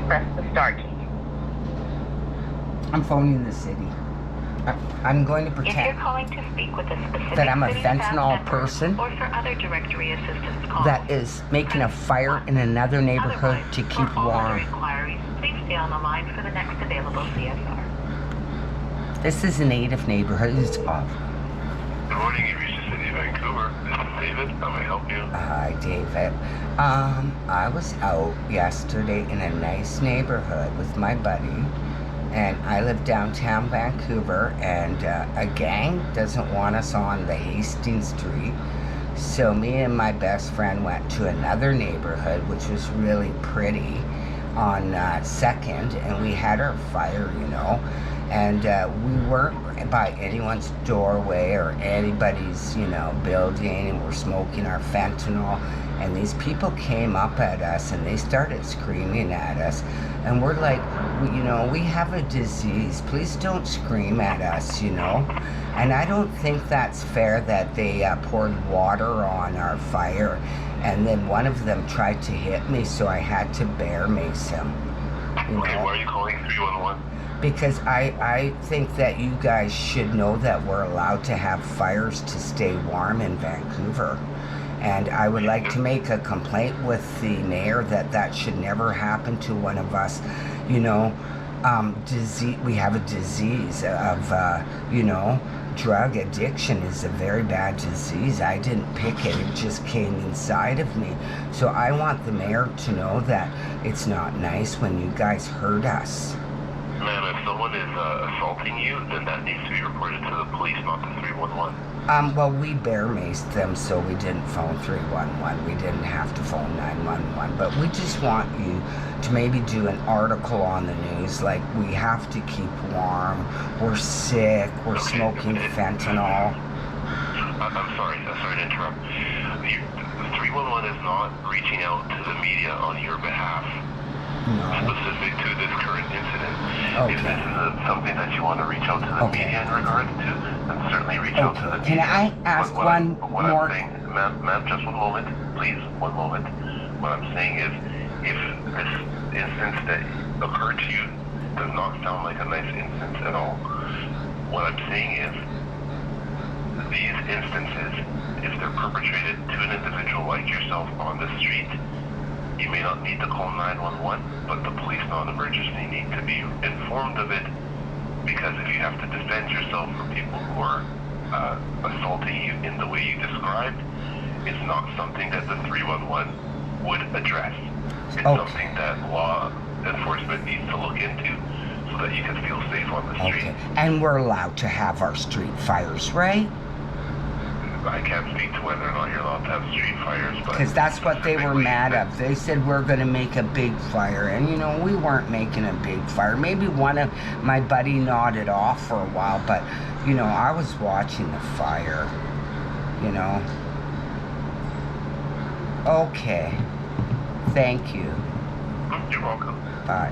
press the star key. I'm phoning the city. I'm going to If you're pretend calling to speak with a specific that I'm a city staff fentanyl member person or for other directory assistance calls, that is making a fire in another neighborhood otherwise, to keep for all other warm. inquiries, please stay on the line for the next available CSR. This is a native neighborhood. It's awful. Good morning, you reached the City of Vancouver. This is David. How may I help you? Hi, David. I was out yesterday in a nice neighborhood with my buddy, and I live downtown Vancouver, and a gang doesn't want us on the Hastings Street. So me and my best friend went to another neighborhood, which was really pretty, on 2nd, and we had our fire, and we weren't by anyone's doorway or anybody's, building, and we're smoking our fentanyl, and these people came up at us and they started screaming at us, and we're like, we have a disease, please don't scream at us, and I don't think that's fair that they poured water on our fire, and then one of them tried to hit me, so I had to bear mace him. Okay, why are you calling 311? Because I think that you guys should know that we're allowed to have fires to stay warm in Vancouver. And I would like to make a complaint with the mayor that should never happen to one of us. Disease. We have a disease of, drug addiction is a very bad disease. I didn't pick it, it just came inside of me. So I want the mayor to know that it's not nice when you guys hurt us. Ma'am, if someone is assaulting you, then that needs to be reported to the police, not to 311. Well, we bear maced them, so we didn't phone 311. We didn't have to phone 911. But we just want you to maybe do an article on the news, like, we have to keep warm, we're sick, we're smoking fentanyl. I'm sorry to interrupt. The 311 is not reaching out to the media on your behalf. No. Specific to this current incident. Okay. If this is something that you want to reach out to the media in regards to, then certainly reach out to the Can media. I ask what one more? I'm saying, ma'am, just one moment, please, one moment. What I'm saying is, if this instance that occurred to you does not sound like a nice instance at all, what I'm saying is, these instances, if they're perpetrated to an individual like yourself on the street, you may not need to call 911, but the police non-emergency need to be informed of it, because if you have to defend yourself from people who are assaulting you in the way you described, it's not something that the 311 would address. It's something that law enforcement needs to look into so that you can feel safe on the street. Okay. And we're allowed to have our street fires, right? I can't speak to whether or not you're allowed to have street fires, but... Because that's what they were mad at. They said we're going to make a big fire. And, we weren't making a big fire. Maybe one of my buddy nodded off for a while, but, I was watching the fire, Okay. Thank you. You're welcome. Bye.